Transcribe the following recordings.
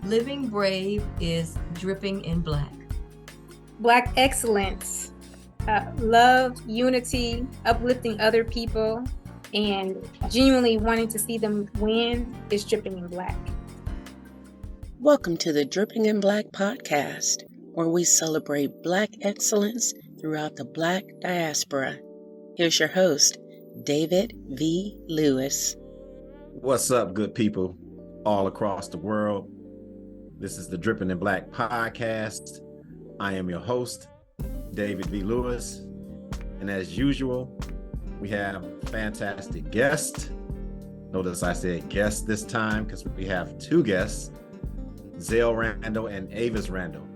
Living brave is dripping in black. Black excellence, love, unity, uplifting other people, and genuinely wanting to see them win is dripping in black. Welcome to the Dripping in Black podcast, where we celebrate Black excellence throughout the Black diaspora. Here's your host, David V. Lewis. What's up, good people all across the world? This is the Dripping in Black podcast. I am your host, David V. Lewis. And as usual, we have a fantastic guest. Notice I said guest this time because we have two guests, Zell Randle and Avis Randle.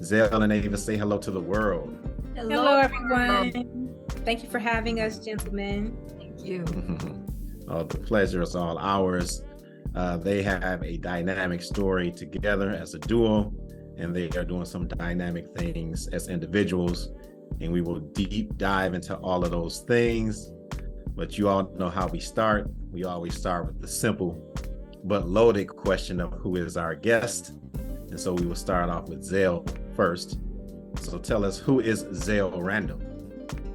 Zell and Avis, say hello to the world. Hello everyone. Thank you for having us, gentlemen. Thank you. Oh, the pleasure is all ours. They have a dynamic story together as a duo, and they are doing some dynamic things as individuals, and we will deep dive into all of those things. But you all know how we start. We always start with the simple but loaded question of who is our guest. And so we will start off with Zell first. So tell us, who is Zell Randle?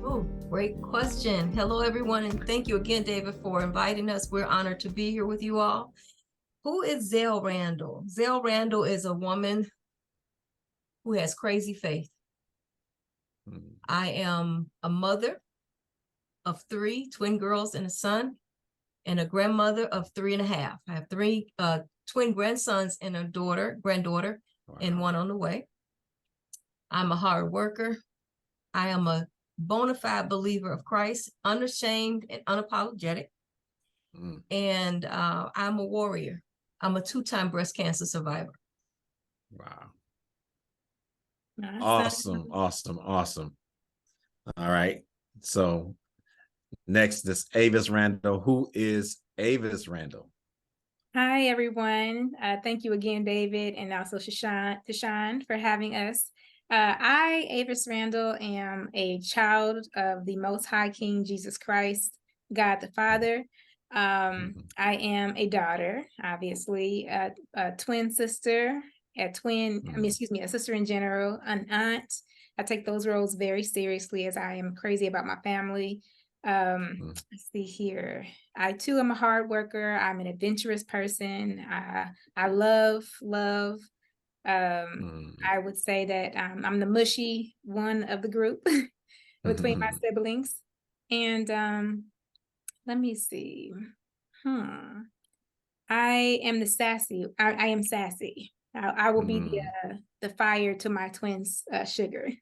Oh, great question. Hello, everyone, and thank you again, David, for inviting us. We're honored to be here with you all. Who is Zell Randle? Zell Randle is a woman who has crazy faith. I am a mother of 3 twin girls and a son, and a grandmother of 3.5. I have 3 twin grandsons and a granddaughter, wow, and one on the way. I'm a hard worker. I am a bona fide believer of Christ, unashamed and unapologetic. And I'm a warrior. I'm a 2-time breast cancer survivor. Wow. Awesome. All right. So next is Avis Randle. Who is Avis Randle? Hi, everyone. Thank you again, David, and also Tashawn for having us. I, Avis Randle, am a child of the Most High King Jesus Christ, God the Father. I am a daughter, obviously, a twin sister, a sister in general, an aunt. I take those roles very seriously as I am crazy about my family. Let's see here. I too am a hard worker. I'm an adventurous person. I love. I would say that I'm the mushy one of the group between my siblings. And let me see. I am the sassy. I am sassy. I will be the fire to my twins' sugar.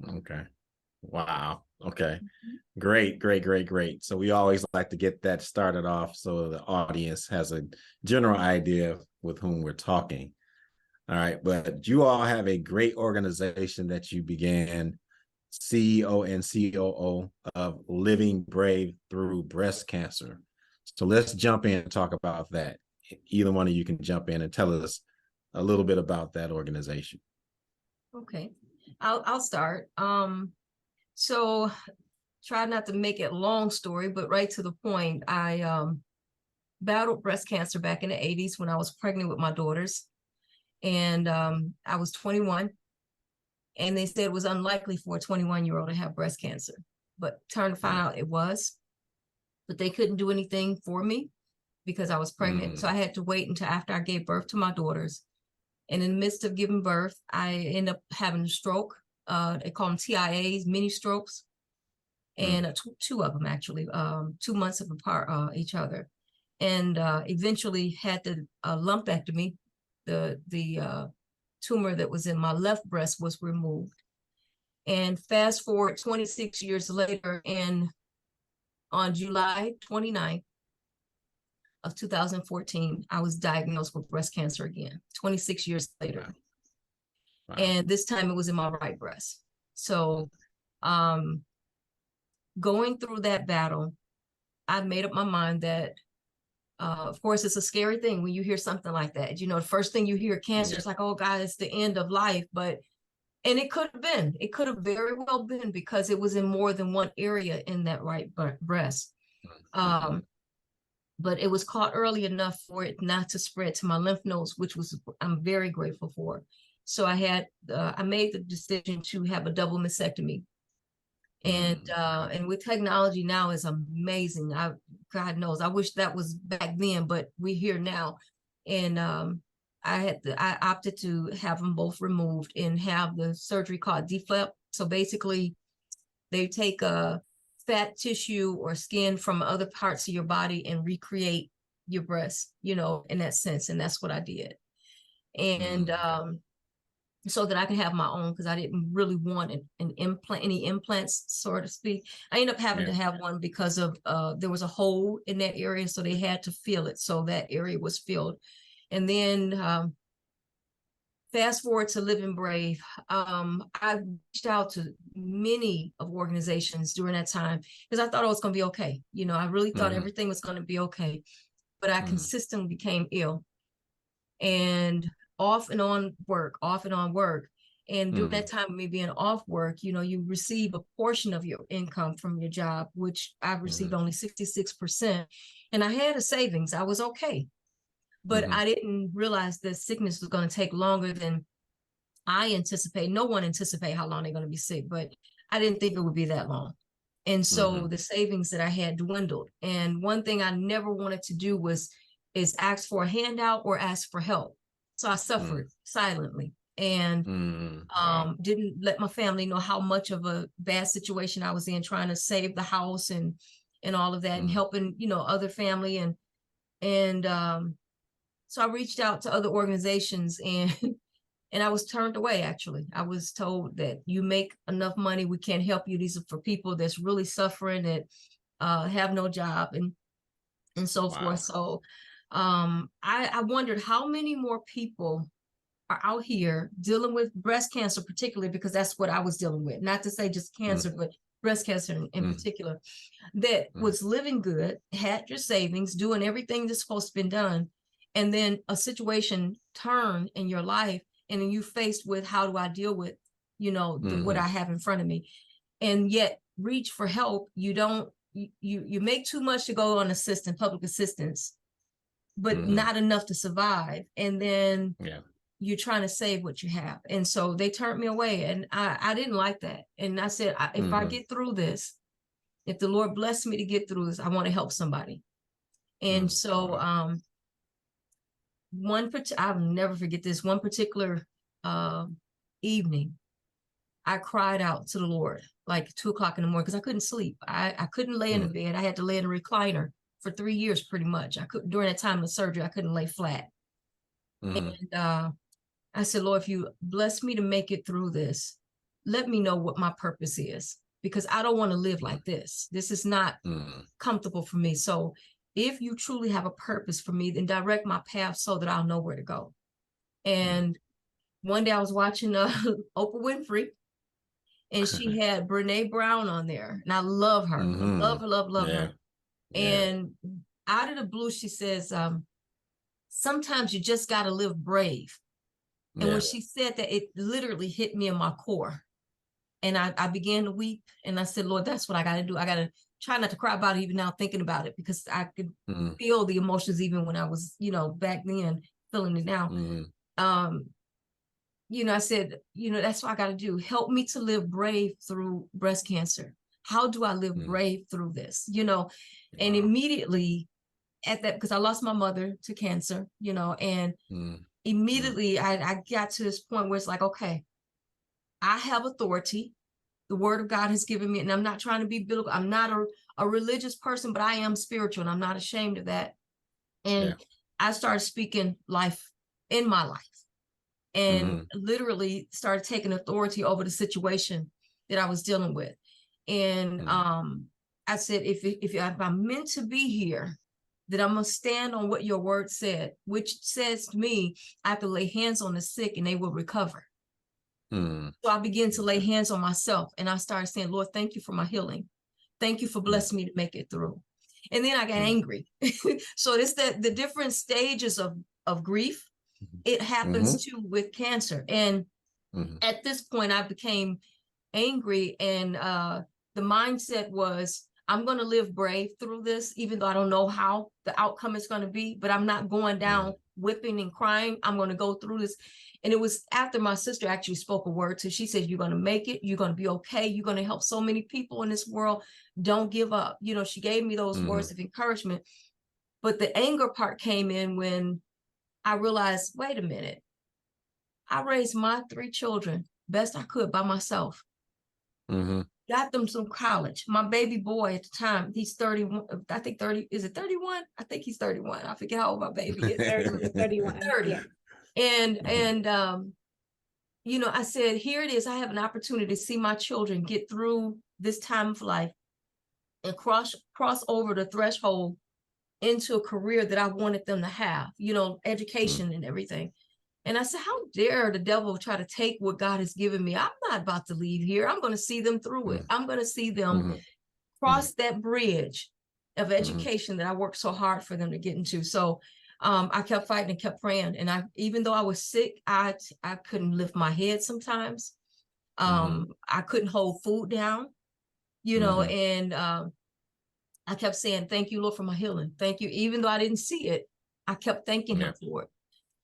Okay. Wow. Okay. Great. So we always like to get that started off so the audience has a general idea with whom we're talking. All right. But you all have a great organization that you began, CEO and COO of Living Brave Through Breast Cancer. So let's jump in and talk about that. Either one of you can jump in and tell us a little bit about that organization. Okay. I'll start. So try not to make it a long story, but right to the point. I battled breast cancer back in the 80s when I was pregnant with my daughters. And I was 21. And they said it was unlikely for a 21-year-old to have breast cancer. But turned to find out it was. But they couldn't do anything for me because I was pregnant. So I had to wait until after I gave birth to my daughters. And in the midst of giving birth, I ended up having a stroke. They call them TIAs, mini strokes, and 2 of them actually, 2 months apart each other, and eventually had the lumpectomy. The tumor that was in my left breast was removed. And fast forward 26 years later, and on July 29th of 2014, I was diagnosed with breast cancer again, 26 years later. Wow. And this time it was in my right breast. So going through that battle, I made up my mind that, of course, it's a scary thing when you hear something like that. You know, the first thing you hear cancer, it's like, oh God, it's the end of life. And it could have very well been, because it was in more than one area in that right breast. but it was caught early enough for it not to spread to my lymph nodes, which was I'm very grateful for. So I made the decision to have a double mastectomy. And with technology now is amazing. God knows, I wish that was back then, but we're here now. And I opted to have them both removed and have the surgery called deflep. So basically, they take a fat tissue or skin from other parts of your body and recreate your breast, in that sense. And that's what I did. And so that I can have my own, because I didn't really want an implant, any implants, so to speak. I ended up having to have one because of there was a hole in that area, so they had to fill it. So that area was filled. And then fast forward to Living Brave. I reached out to many of organizations during that time because I thought it was going to be okay. I really thought everything was going to be okay, but I consistently became ill. And off and on work. And during that time of me being off work, you receive a portion of your income from your job, which I received only 66%. And I had a savings. I was okay. But I didn't realize that sickness was going to take longer than I anticipate. No one anticipated how long they're going to be sick, but I didn't think it would be that long. And so the savings that I had dwindled. And one thing I never wanted to do is ask for a handout or ask for help. So I suffered silently and didn't let my family know how much of a bad situation I was in, trying to save the house and all of that, and helping, other family. And so I reached out to other organizations and I was turned away. Actually, I was told that you make enough money, we can't help you. These are for people that's really suffering, that have no job and so forth. So I wondered how many more people are out here dealing with breast cancer, particularly because that's what I was dealing with. Not to say just cancer, but breast cancer in particular, that was living good, had your savings, doing everything that's supposed to be done. And then a situation turned in your life, and then you faced with, how do I deal with, what I have in front of me? And yet reach for help. You don't, you make too much to go on public assistance, but not enough to survive. And then you're trying to save what you have. And so they turned me away, and I didn't like that. And I said, if I get through this, if the Lord blessed me to get through this, I want to help somebody. And so I'll never forget this, one particular evening, I cried out to the Lord like 2 o'clock in the morning because I couldn't sleep. I couldn't lay in the bed. I had to lay in a recliner for 3 years, pretty much. During that time of surgery, I couldn't lay flat. And I said, Lord, if you bless me to make it through this, let me know what my purpose is, because I don't want to live like this. This is not comfortable for me. So if you truly have a purpose for me, then direct my path so that I'll know where to go. And one day I was watching Oprah Winfrey, and she had Brene Brown on there. And I love her. Love her. And out of the blue, she says, sometimes you just got to live brave. And when she said that, it literally hit me in my core. And I began to weep. And I said, Lord, that's what I got to do. I got to try not to cry about it even now, thinking about it, because I could feel the emotions even when I was, back then, feeling it now. I said, that's what I got to do. Help me to live brave through breast cancer. How do I live brave through this? And immediately at that, because I lost my mother to cancer, and immediately I got to this point where it's like, okay, I have authority. The word of God has given me, and I'm not trying to be biblical. I'm not a religious person, but I am spiritual, and I'm not ashamed of that. And I started speaking life in my life, and literally started taking authority over the situation that I was dealing with. And I said, if I'm meant to be here, that I'm going to stand on what your word said, which says to me, I can lay hands on the sick and they will recover. So I began to lay hands on myself, and I started saying, Lord, thank you for my healing. Thank you for blessing me to make it through. And then I got angry. So it's the different stages of grief. It happens too with cancer. And at this point, I became angry, and the mindset was, I'm going to live brave through this, even though I don't know how the outcome is going to be, but I'm not going down whipping and crying. I'm going to go through this. And it was after my sister actually spoke a word to, she said, you're going to make it. You're going to be okay. You're going to help so many people in this world. Don't give up. You know, she gave me those words of encouragement. But the anger part came in when I realized, wait a minute, I raised my 3 children best I could by myself. Got them some college. My baby boy at the time, he's 31, I think 30, is it 31? I think he's 31. I forget how old my baby is. 31. 30. Yeah. And you know, I said, here it is. I have an opportunity to see my children get through this time of life and cross over the threshold into a career that I wanted them to have, you know, education and everything. And I said, how dare the devil try to take what God has given me? I'm not about to leave here. I'm going to see them through it. I'm going to see them cross that bridge of education that I worked so hard for them to get into. So I kept fighting and kept praying. And even though I was sick, I couldn't lift my head sometimes. I couldn't hold food down, you know, and I kept saying, thank you, Lord, for my healing. Thank you. Even though I didn't see it, I kept thanking him for it.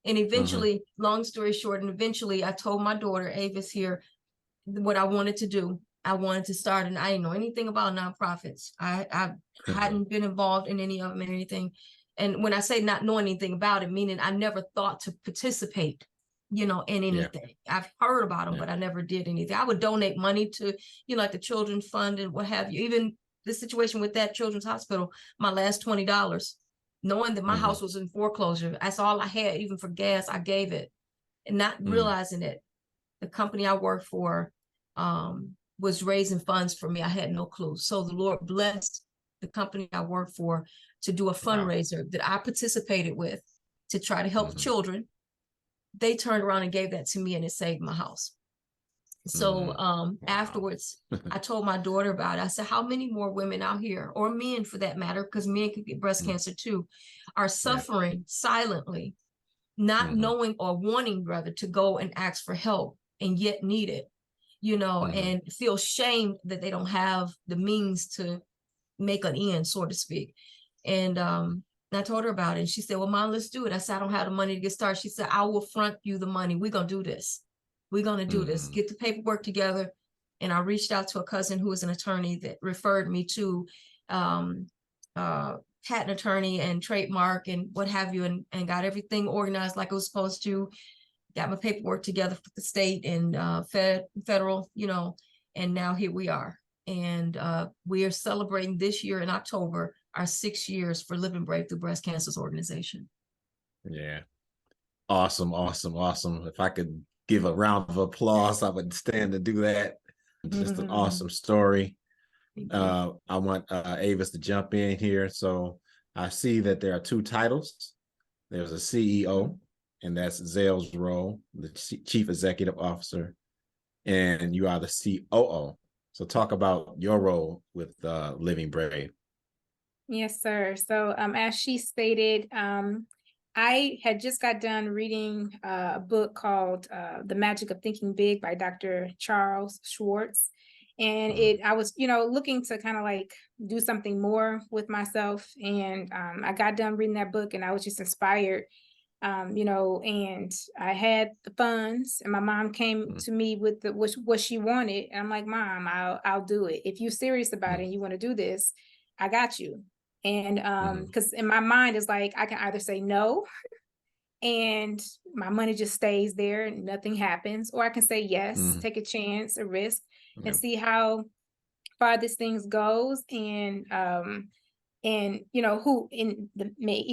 And eventually, long story short, and eventually I told my daughter, Avis here, what I wanted to do. I wanted to start, and I didn't know anything about nonprofits. I hadn't been involved in any of them or anything. And when I say not knowing anything about it, meaning I never thought to participate, you know, in anything. I've heard about them, but I never did anything. I would donate money to, you know, like the Children's Fund and what have you. Even the situation with that Children's Hospital, my last $20, knowing that my house was in foreclosure, that's all I had, even for gas, I gave it. And not realizing it, the company I worked for was raising funds for me. I had no clue. So the Lord blessed the company I worked for to do a fundraiser that I participated with to try to help children. They turned around and gave that to me, and it saved my house. So afterwards, I told my daughter about it. I said, how many more women out here, or men for that matter, because men could get breast cancer too, are suffering silently, not knowing or wanting rather to go and ask for help and yet need it, you know, and feel shamed that they don't have the means to make an end, so to speak. And I told her about it. And she said, well, Mom, let's do it. I said, I don't have the money to get started. She said, I will front you the money. We're going to do this. We're going to do this, get the paperwork together. And I reached out to a cousin who was an attorney that referred me to patent attorney and trademark and what have you, and got everything organized like it was supposed to. Got my paperwork together for the state and federal, you know, and now here we are. And we are celebrating this year in October our 6 years for Living Brave through Breast Cancer's organization. Yeah. Awesome. If I could give a round of applause, I would stand to do that. Just an awesome story. I want Avis to jump in here. So I see that there are 2 titles. There's a CEO, and that's Zell's role, the Chief Executive Officer, and you are the COO. So talk about your role with Living Brave. Yes, sir. So as she stated, I had just got done reading a book called The Magic of Thinking Big by Dr. Charles Schwartz. And I was, you know, looking to kind of like do something more with myself. And I got done reading that book and I was just inspired, you know, and I had the funds and my mom came to me with what she wanted. And I'm like, Mom, I'll do it. If you're serious about it and you want to do this, I got you. And because in my mind it's like I can either say no and my money just stays there and nothing happens, or I can say yes, take a chance, a risk, and see how far this thing goes. And you know, who you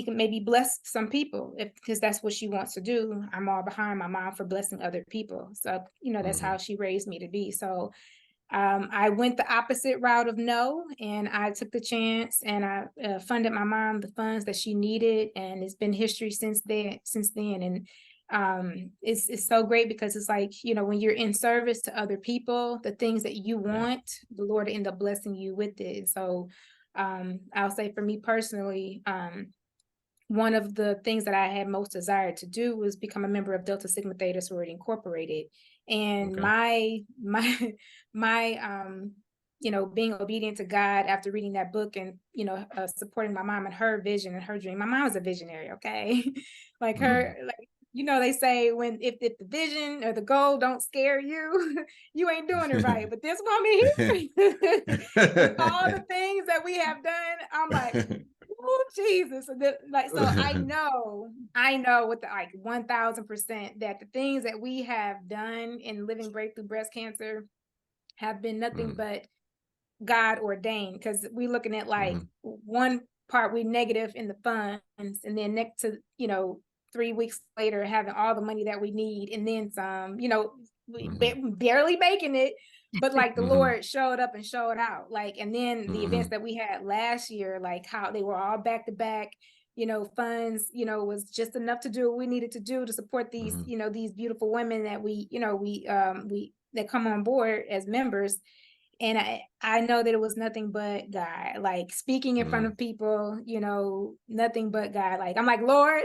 can maybe bless some people because that's what she wants to do. I'm all behind my mom for blessing other people. So, you know, that's how she raised me to be. So I went the opposite route of no, and I took the chance and I funded my mom the funds that she needed, and it's been history since then. And it's so great because it's like, you know, when you're in service to other people, the things that you want, the Lord end up blessing you with it. So I'll say for me personally, one of the things that I had most desired to do was become a member of Delta Sigma Theta Sorority Incorporated. And my being obedient to God after reading that book and, supporting my mom and her vision and her dream. My mom was a visionary, okay? Like her, like, they say if the vision or the goal don't scare you, you ain't doing it right. But this woman here, with all the things that we have done, I'm like, oh Jesus. So I know with the 1000% that the things that we have done in living breakthrough breast cancer have been nothing but God ordained, because we're looking at one part we negative in the funds, and then next to 3 weeks later having all the money that we need and then some, we barely making it, but like the Lord showed up and showed out, and then the events that we had last year, like how they were all back to back, funds, was just enough to do what we needed to do to support these, these beautiful women that we that come on board as members. And I know that it was nothing but God, like speaking in front of people, nothing but God. Like, I'm like, Lord,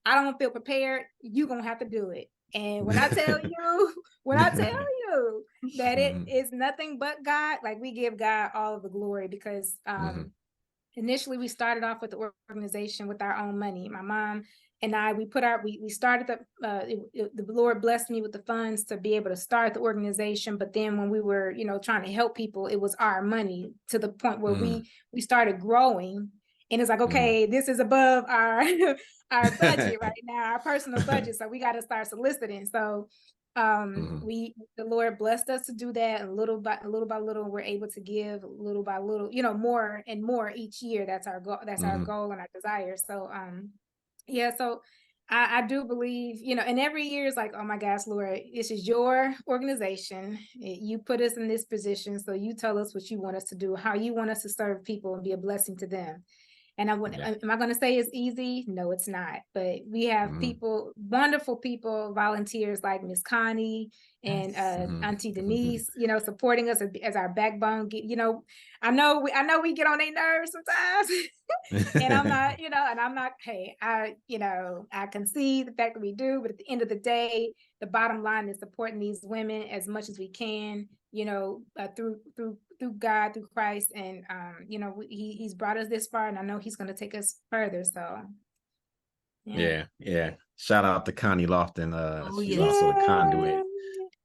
I don't feel prepared. You're going to have to do it. And when I tell you that it is nothing but God, like we give God all of the glory, because initially we started off with the organization with our own money. My mom and I, we started the Lord blessed me with the funds to be able to start the organization. But then when we were, trying to help people, it was our money, to the point where we started growing. And it's like, okay, this is above our our budget right now, our personal budget. So we got to start soliciting. So the Lord blessed us to do that, and little by little we're able to give little by little, more and more each year. That's our goal. That's our goal and our desire. So so I do believe, and every year is like, oh my gosh, Lord, this is your organization. You put us in this position, so you tell us what you want us to do, how you want us to serve people and be a blessing to them. And am I going to say it's easy? No, it's not. But we have people, wonderful people, volunteers like Miss Connie and Auntie Denise, supporting us as our backbone. I know we get on their nerves sometimes, and I'm not, hey, I concede the fact that we do, but at the end of the day, the bottom line is supporting these women as much as we can, through God, through Christ. And he's brought us this far, and I know he's going to take us further. So yeah. Shout out to Connie Lofton. She's also a conduit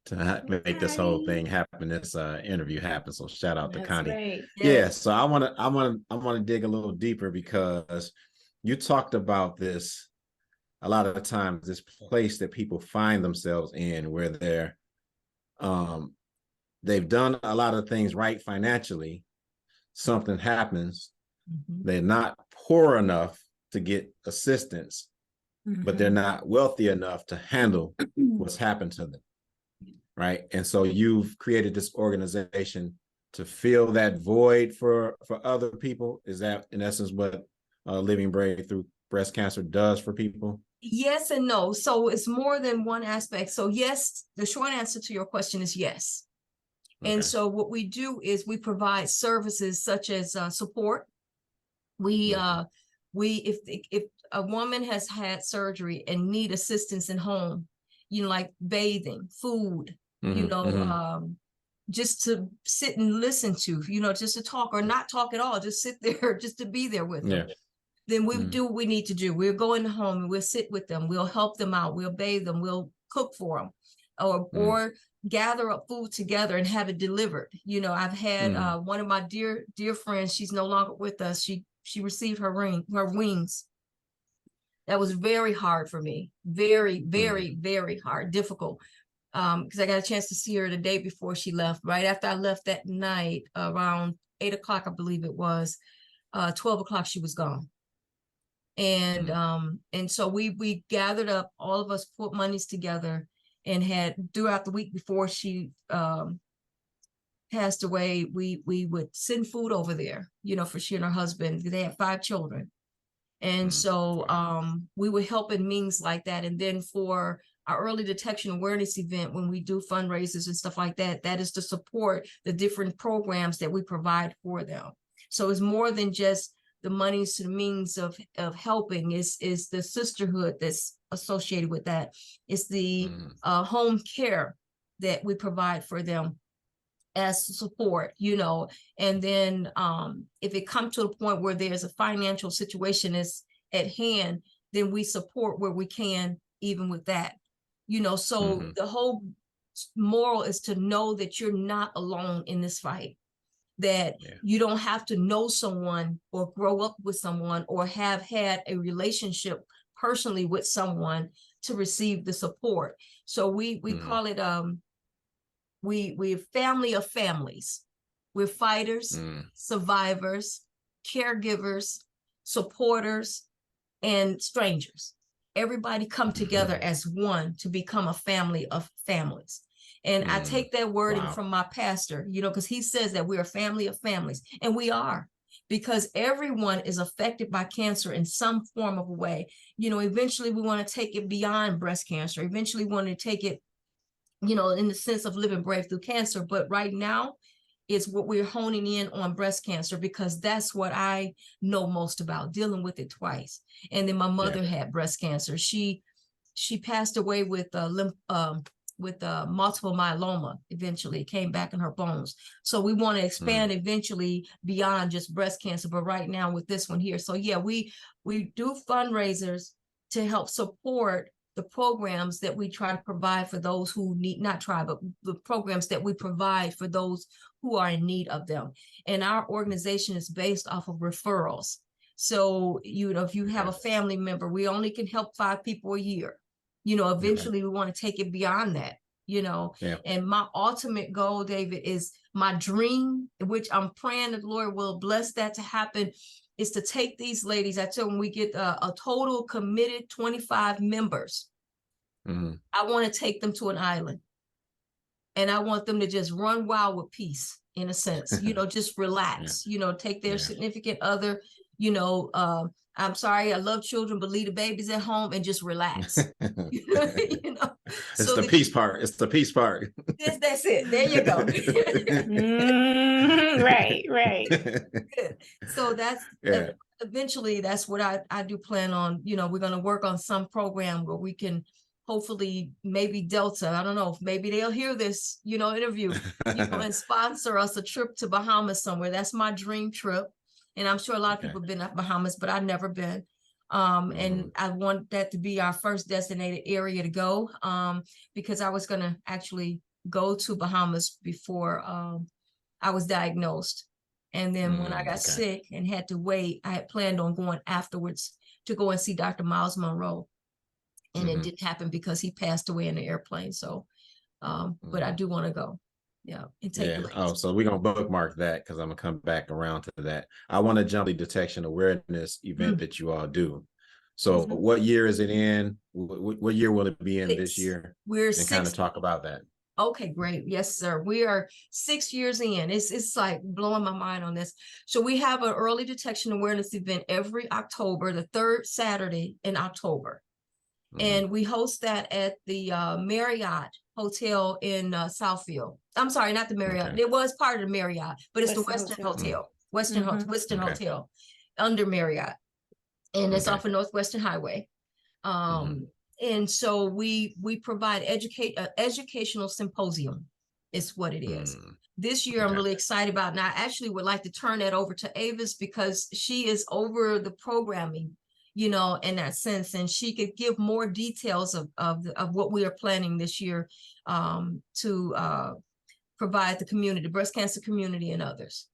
to make this whole thing happen, this interview happen. So shout out to Connie. Right. Yeah. So I want to dig a little deeper, because you talked about this a lot of the times, this place that people find themselves in, where they've done a lot of things right financially. Something happens. They're not poor enough to get assistance, but they're not wealthy enough to handle what's happened to them. Right. And so you've created this organization to fill that void for other people. Is that in essence what Living Breakthrough Breast Cancer does for people? Yes and no. So it's more than one aspect. So yes, the short answer to your question is yes. Okay. And so what we do is we provide services such as support. If a woman has had surgery and need assistance in home, like bathing, food, just to sit and listen to, just to talk or not talk at all, just sit there, just to be there with them. Then we do what we need to do. We'll go in the home and we'll sit with them. We'll help them out. We'll bathe them. We'll cook for them, or gather up food together and have it delivered. I've had one of my dear friends. She's no longer with us. She received her wings. That was very hard for me. Very, very, very hard, difficult. Because I got a chance to see her the day before she left. Right after I left that night, around 8 o'clock, I believe it was, 12 o'clock, she was gone. And so we gathered up, all of us put monies together, and had throughout the week before she passed away, we would send food over there, for she and her husband. They had 5 children. And so we would help in means like that. And then for our early detection awareness event, when we do fundraisers and stuff like that, that is to support the different programs that we provide for them. So it's more than just the monies to the means of helping. Is the sisterhood that's associated with that. It's the home care that we provide for them. as support, and then if it comes to a point where there's a financial situation is at hand, then we support where we can, even with that, so the whole moral is to know that you're not alone in this fight, that you don't have to know someone or grow up with someone or have had a relationship personally with someone to receive the support. So we call it we're family of families. We're fighters, survivors, caregivers, supporters, and strangers. Everybody come together as one to become a family of families. And I take that wording from my pastor, because he says that we're a family of families, and we are, because everyone is affected by cancer in some form of a way. Eventually we want to take it beyond breast cancer. Eventually we want to take it, in the sense of living brave through cancer. But right now, is what we're honing in on breast cancer, because that's what I know most about, dealing with it twice. And then my mother had breast cancer. She passed away with multiple myeloma. Eventually, it came back in her bones. So we want to expand eventually beyond just breast cancer, but right now with this one here. So yeah, we do fundraisers to help support the programs that we try to provide for those who need, not try, but the programs that we provide for those who are in need of them. And our organization is based off of referrals. So, if you have a family member, we only can help 5 people a year. Eventually we want to take it beyond that, and my ultimate goal, David, is my dream, which I'm praying that the Lord will bless that to happen, is to take these ladies. I tell them we get a total committed 25 members. I want to take them to an island, and I want them to just run wild with peace, in a sense, just relax, take their significant other, I'm sorry, I love children, but leave the babies at home and just relax. It's So the peace part. It's the peace part. That's it. There you go. Right. Good. So that's eventually that's what I do plan on. We're going to work on some program where we can hopefully, maybe Delta, I don't know, maybe they'll hear this, interview, and sponsor us a trip to Bahamas somewhere. That's my dream trip. And I'm sure a lot of people have been at Bahamas, but I've never been. And I want that to be our first designated area to go, because I was going to actually go to Bahamas before I was diagnosed. And then when I got sick and had to wait, I had planned on going afterwards to go and see Dr. Miles Monroe. And it didn't happen because he passed away in the airplane. So, but I do want to go. Yeah. And take so we're going to bookmark that, because I'm going to come back around to that. I want to jump the detection awareness event that you all do. So what year is it in? What year will it be in this year? We're kind of talk about that. Okay, great. Yes, sir. We are 6 years in. It's like blowing my mind on this. So we have an early detection awareness event every October, the 3rd Saturday in October. And we host that at the Marriott Hotel in Southfield. I'm sorry, not the Marriott. It was part of the Marriott, but it's the Western Hotel. Western Hotel under Marriott. And it's off of Northwestern Highway. And so we provide educational symposium is what it is. This year, I'm really excited about, and I actually would like to turn that over to Avis, because she is over the programming, in that sense, and she could give more details of what we are planning this year to provide the community, the breast cancer community, and others.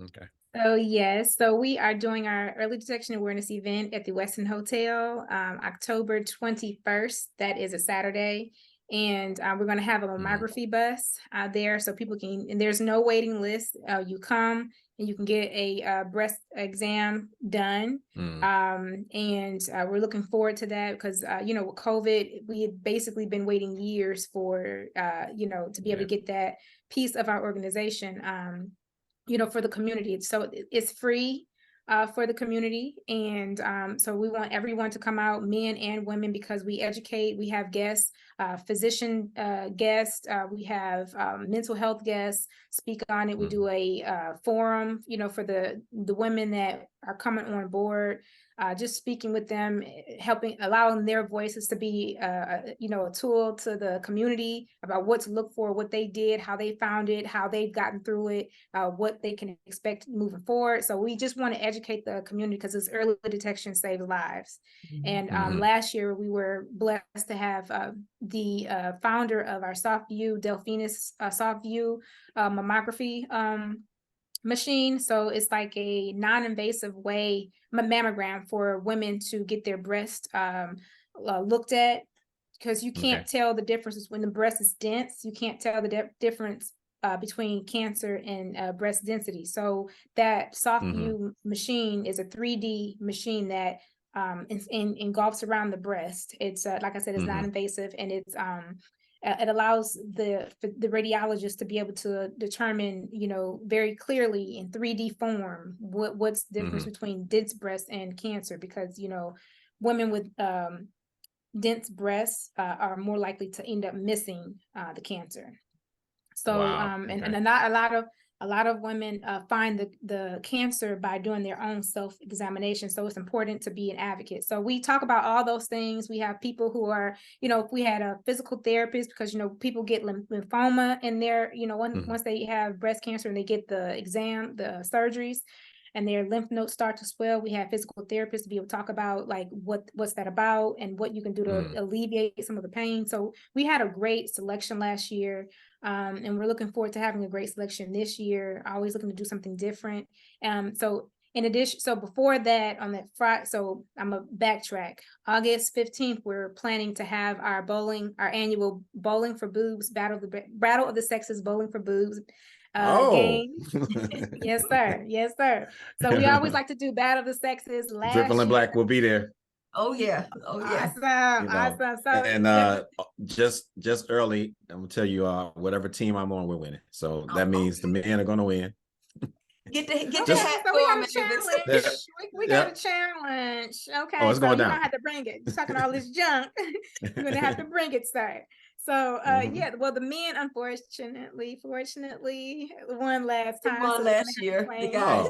Okay. So yes, so we are doing our early detection awareness event at the Westin Hotel, October 21st. That is a Saturday. And we're going to have a mammography bus there, so people can, and there's no waiting list. You come and you can get a breast exam done. And we're looking forward to that, because, with COVID, we had basically been waiting years for, to be able to get that piece of our organization, for the community. So it's free for the community. And so we want everyone to come out, men and women, because we educate, we have guests physician guests. We have mental health guests speak on it. We do a forum, for the women that are coming on board, just speaking with them, allowing their voices to be, a tool to the community about what to look for, what they did, how they found it, how they've gotten through it, what they can expect moving forward. So we just want to educate the community because it's early detection saves lives. And last year we were blessed to have the founder of our SoftView, Delphinus SoftView mammography machine. So it's like a non-invasive way, mammogram for women to get their breast looked at, because you can't tell the differences when the breast is dense. You can't tell the difference between cancer and breast density. So that SoftView machine is a 3D machine that engulfs around the breast. It's like I said, it's non-invasive, and it's it allows the radiologist to be able to determine, very clearly in 3D form what's the difference between dense breast and cancer, because women with dense breasts are more likely to end up missing the cancer. So and a lot of women find the cancer by doing their own self-examination. So it's important to be an advocate. So we talk about all those things. We have people who are, if we had a physical therapist, because, people get lymphoma in their, once they have breast cancer and they get the surgeries, and their lymph nodes start to swell, we have physical therapists to be able to talk about like what's that about and what you can do to alleviate some of the pain. So we had a great selection last year. And we're looking forward to having a great selection this year, always looking to do something different. So in addition, so before that, on that Friday, so I'm a backtrack. August 15th, we're planning to have our annual Bowling for Boobs, Battle of the Sexes Bowling for Boobs game. Yes, sir. Yes, sir. So we always like to do Battle of the Sexes. Dripping and Black will be there. Oh yeah. Oh yeah. Awesome. So and just early, I'm gonna tell you whatever team I'm on, we're winning. So that means the men are gonna win. Get the so hat we got for a challenge. We got a challenge. Okay. Oh, it's going down. You're gonna have to bring it. You're talking all this junk. You're gonna have to bring it, sir. So yeah, well, the men fortunately won last time. Won last year. The guys.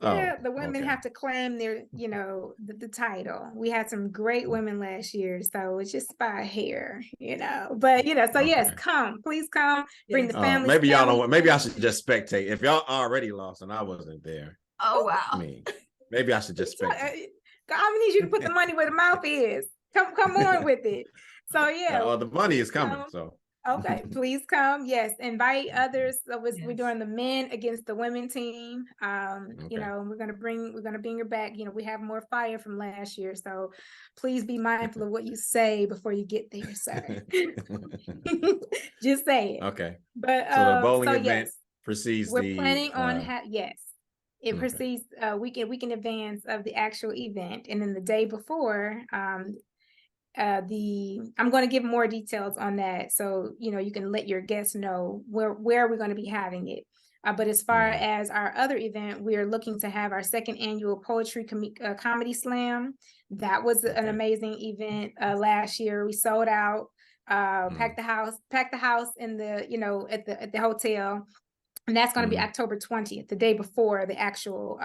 Yeah, the women have to claim their, the title. We had some great women last year, so it's just by a hair, But so yes, please come, bring the family. Maybe y'all don't. Maybe I should just spectate. If y'all already lost and I wasn't there. Oh wow. I mean, maybe I should just spectate. I need you to put the money where the mouth is. Come on with it. So yeah. The money is coming. So. Okay, please come. Yes, invite others. So we're doing the men against the women team. We're gonna bring her back. We have more fire from last year, so please be mindful of what you say before you get there, sir. Just say it. Okay. But so the bowling event precedes we're planning on it precedes a week in advance of the actual event, and then the day before, I'm going to give more details on that, so you can let your guests know where we're going to be having it. But as far as our other event, we are looking to have our second annual poetry comedy slam. That was an amazing event last year. We sold out, packed the house in the at the hotel. And that's going to be October 20th, the day before the actual,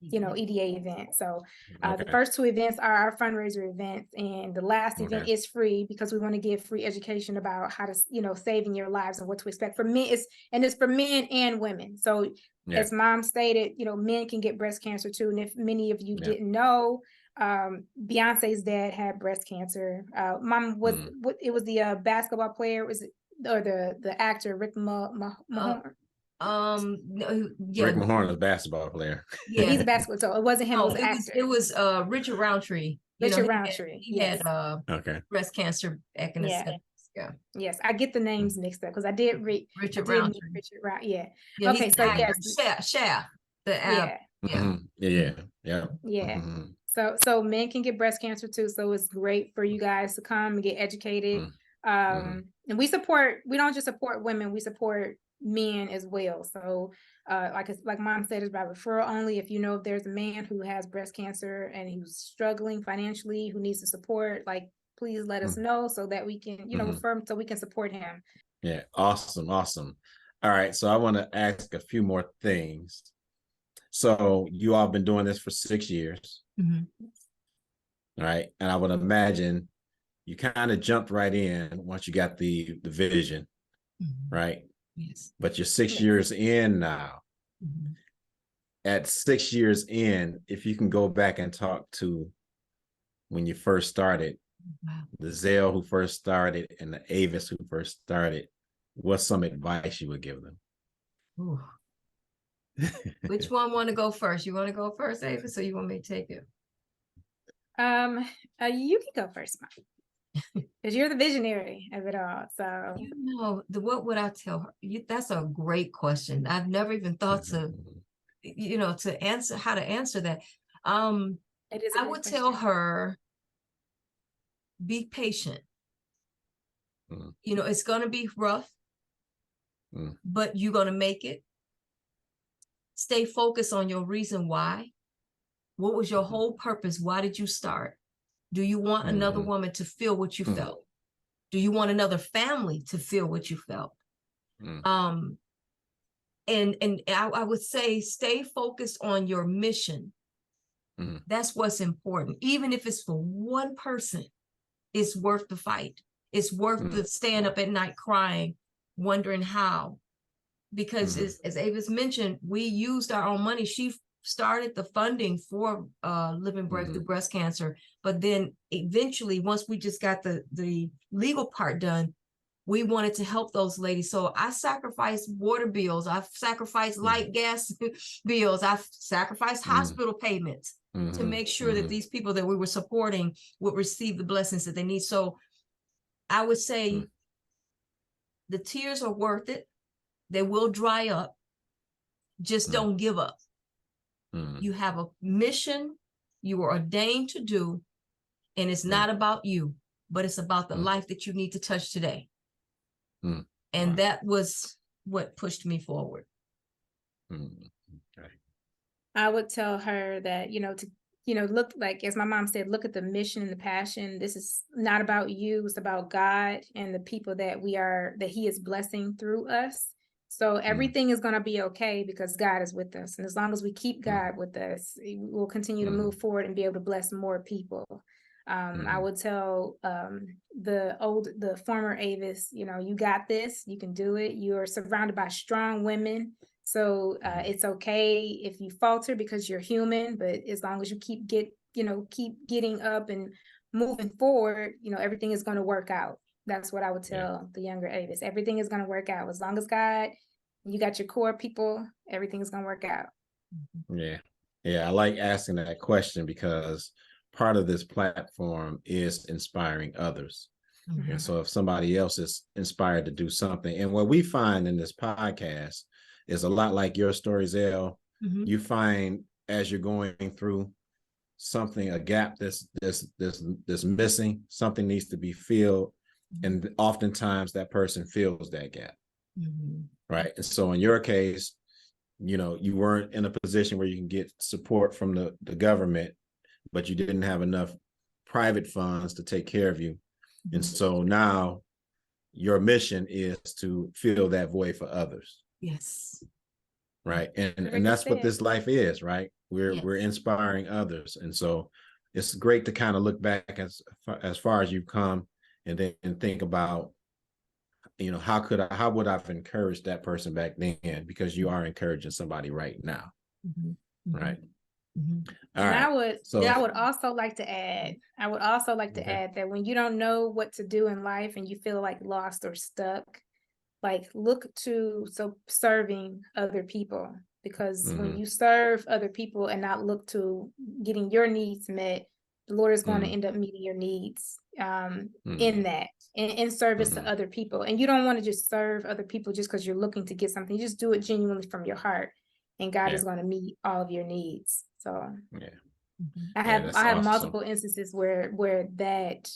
EDA event. So the first two events are our fundraiser events, and the last event is free because we want to give free education about how to, saving your lives and what to expect. For men, it's for men and women. So as Mom stated, men can get breast cancer too. And if many of you didn't know, Beyonce's dad had breast cancer. Mom was it was the basketball player, or the actor Rick Mahorn. Rick Mahorn is a basketball player. Yeah, he's a basketball. So it wasn't him. It was Richard Roundtree. Richard Roundtree. He had breast cancer back in the 70s. Yeah. Yes, I get the names mixed up because I did read Richard Roundtree. Yeah. Okay, so yes, Shaft. So men can get breast cancer too. So it's great for you guys to come and get educated. And we don't just support women, we support men as well. So like Mom said, it's by referral only. If if there's a man who has breast cancer and who's struggling financially, who needs the support, like please let us know so that we can, affirm, so we can support him. Yeah. Awesome. Awesome. All right. So I want to ask a few more things. So you all been doing this for 6 years. Right. And I would imagine you kind of jumped right in once you got the vision. Right. Yes. But you're 6 years in now. At 6 years in, if you can go back and talk to when you first started, the Zell who first started and the Avis who first started, what's some advice you would give them? Which one want to go first? You want to go first, Avis, or you want me to take it? You can go first, Mike, because you're the visionary of it all. So what would I tell her? That's a great question. I've never even thought to answer how to answer that. It is. I would tell her, be patient. It's gonna be rough, but you're gonna make it. Stay focused on your reason why. What was your whole purpose? Why did you start? Do you want another woman to feel what you felt? Do you want another family to feel what you felt? And I would say stay focused on your mission. That's what's important. Even if it's for one person, it's worth the fight. It's worth the stand up at night crying, wondering how. Because as Avis mentioned, we used our own money. She started the funding for Living Brave through breast cancer. But then eventually, once we just got the legal part done, we wanted to help those ladies. So I sacrificed water bills. I've sacrificed light gas bills. I've sacrificed hospital payments to make sure that these people that we were supporting would receive the blessings that they need. So I would say the tears are worth it. They will dry up. Just don't give up. You have a mission you were ordained to do, and it's not about you, but it's about the life that you need to touch today. And that was what pushed me forward. Okay. I would tell her that, look, like, as my mom said, look at the mission and the passion. This is not about you. It's about God and the people that he is blessing through us. So everything is going to be okay because God is with us. And as long as we keep God with us, we'll continue to move forward and be able to bless more people. I would tell the former Avis, you got this, you can do it. You're surrounded by strong women. So it's okay if you falter because you're human, but as long as you keep getting up and moving forward, everything is going to work out. That's what I would tell the younger Avis. Everything is going to work out. As long as God, you got your core people, everything is going to work out. Yeah. Yeah. I like asking that question because part of this platform is inspiring others. And so if somebody else is inspired to do something, and what we find in this podcast is a lot like your story, Zell. You find as you're going through something, a gap that's missing, something needs to be filled. And oftentimes that person fills that gap. Right. And so in your case, you weren't in a position where you can get support from the government, but you didn't have enough private funds to take care of you. And so now your mission is to fill that void for others. Yes. Right. And that's what this life is, right? We're inspiring others. And so it's great to kind of look back as far as you've come and then think about, how would I have encouraged that person back then? Because you are encouraging somebody right now. Right. All right. I would also like to add that when you don't know what to do in life and you feel like lost or stuck, like look to serving other people, because when you serve other people and not look to getting your needs met, the Lord is going to end up meeting your needs in that, in service to other people. And you don't want to just serve other people just because you're looking to get something. You just do it genuinely from your heart, and God is going to meet all of your needs. So I have multiple instances where that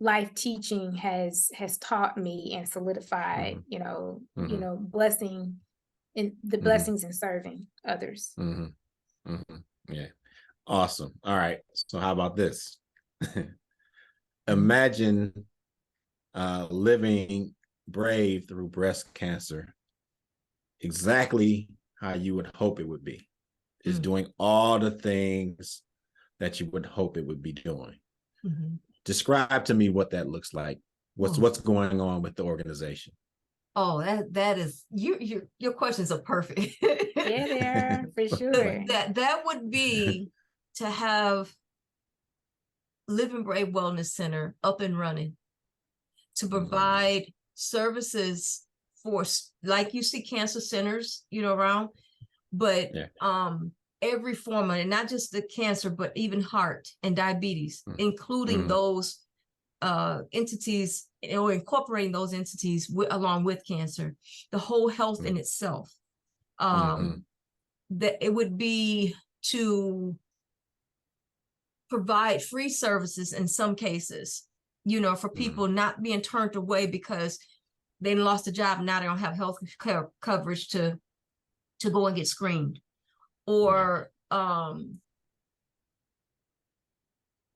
life teaching has taught me and solidified, blessing in the blessings in serving others. Yeah. Awesome. All right. So how about this? Imagine living brave through breast cancer exactly how you would hope it would be. Is doing all the things that you would hope it would be doing. Describe to me what that looks like. What's going on with the organization? Oh, that is your questions are perfect. Yeah, they are for sure. That would be to have Living Brave Wellness Center up and running, to provide services for, like you see cancer centers, around, but every form of it, not just the cancer, but even heart and diabetes, including those entities, or incorporating those entities along with cancer, the whole health in itself. That it would be to provide free services in some cases, for people not being turned away because they lost a job and now they don't have health care coverage to go and get screened, or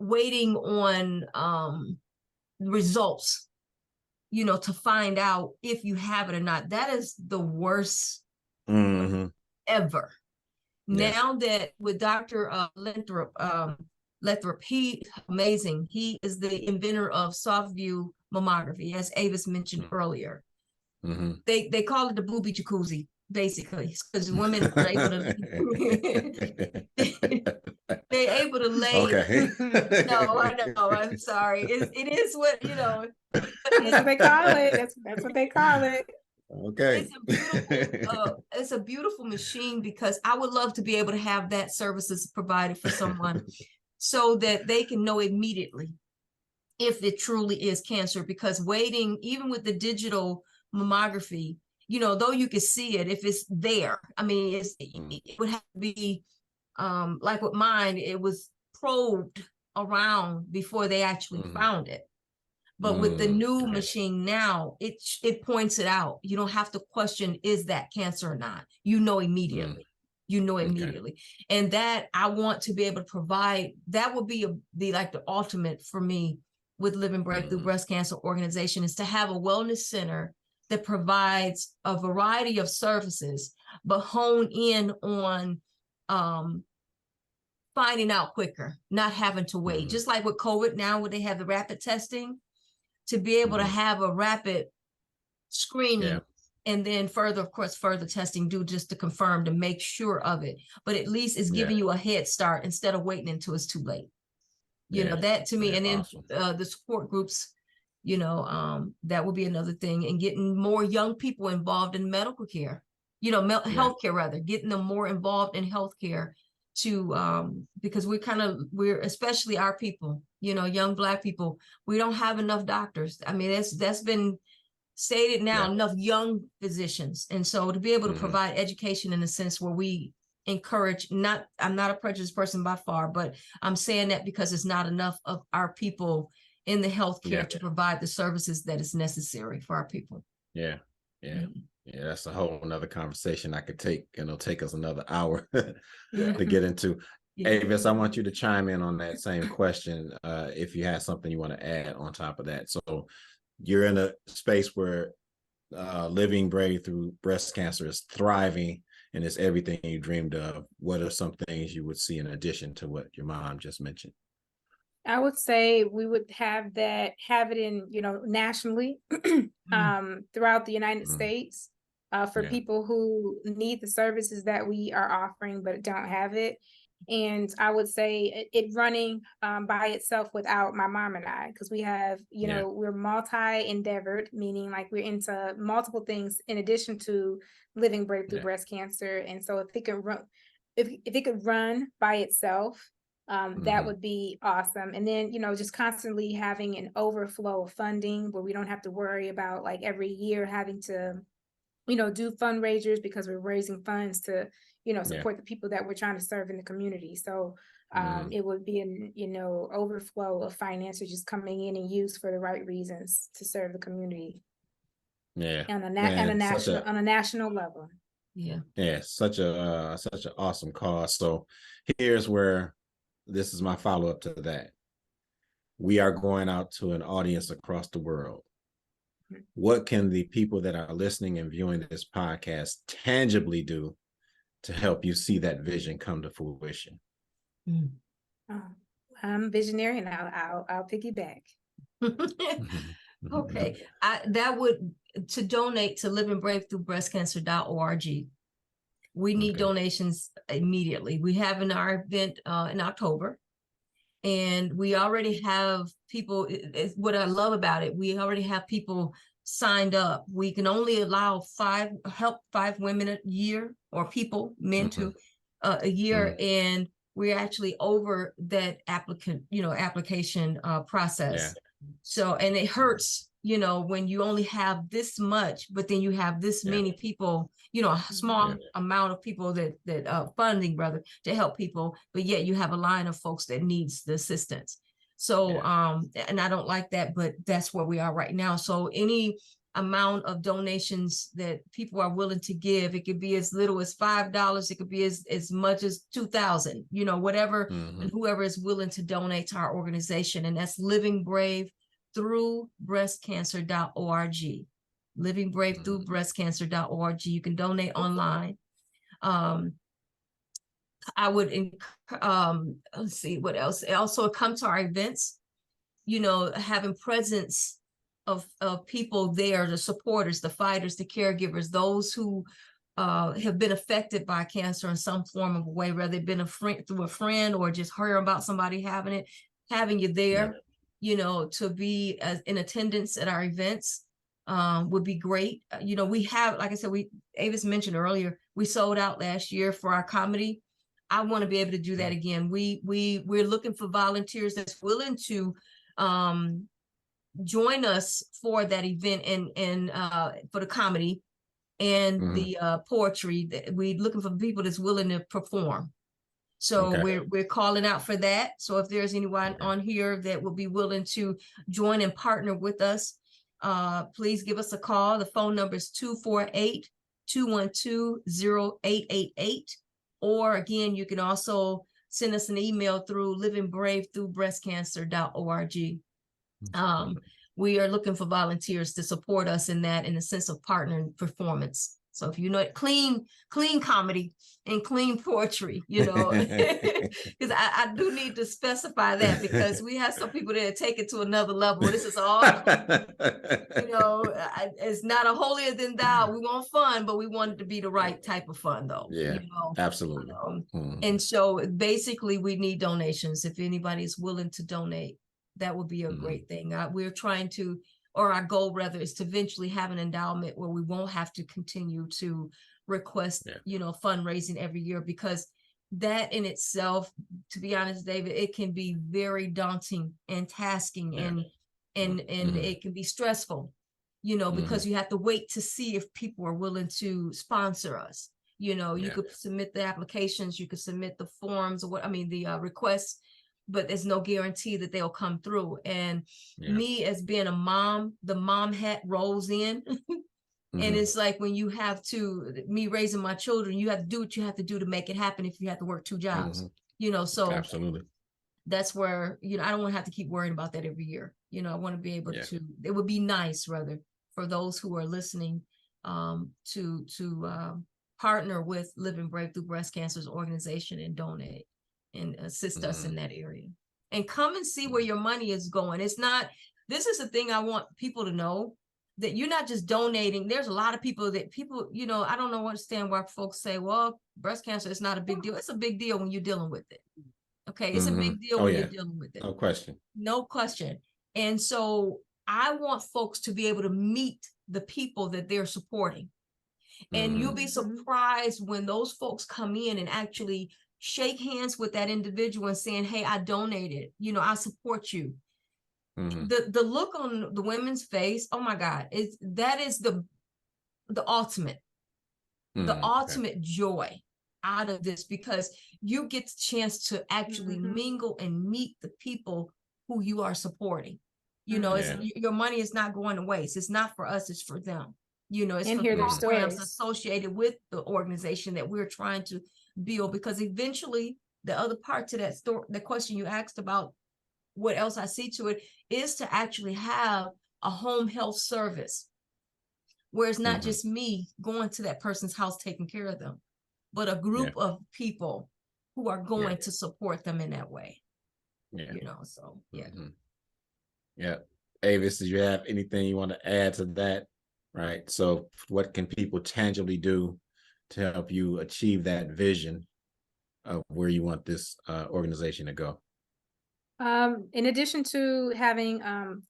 waiting on results, to find out if you have it or not. That is the worst ever. Yes. Now that with Dr. Lathrop, he amazing. He is the inventor of soft view mammography, as Avis mentioned earlier. They call it the booby jacuzzi, basically, because women are able to they're able to lay. Okay. No, I know. I'm sorry. It is what That's what they call it. That's what they call it. Okay. It's a beautiful machine, because I would love to be able to have that services provided for someone so that they can know immediately if it truly is cancer, because waiting, even with the digital mammography, though you can see it if it's there. I mean, it would have to be like with mine, it was probed around before they actually found it. But with the new machine now, it points it out. You don't have to question, is that cancer or not? Immediately. Immediately. And that I want to be able to provide, that would be like the ultimate for me with Living Brave through Breast Cancer Organization, is to have a wellness center that provides a variety of services, but hone in on finding out quicker, not having to wait. Just like with COVID now, where they have the rapid testing, to be able to have a rapid screening, and then further testing due just to confirm, to make sure of it. But at least it's giving you a head start instead of waiting until it's too late. That to me, and then awesome. The support groups, that would be another thing, and getting more young people involved in medical care, healthcare rather, getting them more involved in healthcare to because we're especially our people, young Black people, we don't have enough doctors. I mean, that's been stated now, enough young physicians. And so to be able to provide education in a sense where we encourage, I'm not a prejudiced person by far, but I'm saying that because it's not enough of our people in the healthcare to provide the services that is necessary for our people. Yeah, that's a whole another conversation I could take, and it'll take us another hour to get into. Avis, I want you to chime in on that same question, if you have something you want to add on top of that. So you're in a space where Living Brave through breast cancer is thriving, and it's everything you dreamed of. What are some things you would see in addition to what your mom just mentioned? I would say we would have it in, nationally, throughout the United States, for people who need the services that we are offering, but don't have it. And I would say it running by itself without my mom and I, because we have, we're multi-endeavored, meaning like we're into multiple things in addition to Living Brave through breast cancer. And so if it could run by itself, that would be awesome. And then, just constantly having an overflow of funding where we don't have to worry about like every year having to, do fundraisers, because we're raising funds to, support the people that we're trying to serve in the community. So it would be an, overflow of finances just coming in and used for the right reasons to serve the community. Yeah. On a national level. Yeah. Such an awesome cause. So here's where this is my follow-up to that. we are going out to an audience across the world. What can the people that are listening and viewing this podcast tangibly do to help you see that vision come to fruition? I'm visionary, and I'll piggyback. Okay, that would to donate to livingbrave-through-breastcancer.org. We need donations immediately. We have our event in October, and we already have people. What I love about it, we already have people signed up. We can only allow help five women a year, or people, men too, a year, and we're actually over that application process. So, and it hurts, when you only have this much, but then you have this many people, a small amount of people that funding rather to help people, but yet you have a line of folks that needs the assistance. So, and I don't like that, but that's where we are right now. So any amount of donations that people are willing to give, it could be as little as $5, it could be as much as 2,000, whatever, and whoever is willing to donate to our organization. And that's livingbrave-through-breastcancer.org. livingbrave-through-breastcancer.org. You can donate online. I would let's see what else. Also come to our events, having presence of people there, the supporters, the fighters, the caregivers, those who have been affected by cancer in some form of a way, whether they've been through a friend or just heard about somebody having it, having you there, to be in attendance at our events would be great. We have, like I said, Avis mentioned earlier, we sold out last year for our comedy. I want to be able to do that again. We're looking for volunteers that's willing to join us for that event and for the comedy and the poetry. We're looking for people that's willing to perform. So we're calling out for that. So if there's anyone on here that will be willing to join and partner with us, please give us a call. The phone number is 248-212-0888. Or again, you can also send us an email through livingbrave-through-breastcancer.org. We are looking for volunteers to support us in that, in the sense of partnering performance. So if you know it, clean comedy and clean poetry, because I do need to specify that, because we have some people that take it to another level. This is all, it's not a holier than thou. We want fun, but we want it to be the right type of fun, though. Absolutely. And so basically, we need donations. If anybody is willing to donate, that would be a great thing. We're trying to, or our goal rather, is to eventually have an endowment where we won't have to continue to request, fundraising every year, because that in itself, to be honest, David, it can be very daunting and tasking, and it can be stressful, because you have to wait to see if people are willing to sponsor us. You could submit the applications, you could submit the forms, or the requests, but there's no guarantee that they'll come through. And me, as being a mom, the mom hat rolls in. And it's like, when you have me raising my children, you have to do what you have to do to make it happen if you have to work two jobs, so absolutely. That's where, I don't want to have to keep worrying about that every year. I want to be able to, it would be nice rather for those who are listening to partner with Living Brave Through Breast Cancer's organization and donate and assist us in that area, and come and see where your money is going. This is the thing I want people to know, that you're not just donating. There's a lot of people I don't understand why folks say, well, breast cancer is not a big deal. It's a big deal when you're dealing with it. Okay. It's a big deal when you're dealing with it. No question. And so I want folks to be able to meet the people that they're supporting. And you'll be surprised when those folks come in and actually shake hands with that individual and saying, hey, I donated, I support you. The look on the women's face, oh my God, that is the ultimate, joy out of this, because you get the chance to actually mingle and meet the people who you are supporting. Your money is not going to waste. It's not for us, it's for them. It's and for hear their programs stories associated with the organization that we're trying to build, because eventually the other part to that question you asked about what else I see to it is to actually have a home health service where it's not just me going to that person's house taking care of them, but a group of people who are going to support them in that way. Yeah. So yeah. Yeah. Avis, do you have anything you want to add to that? Right. So what can people tangibly do to help you achieve that vision of where you want this organization to go? In addition to having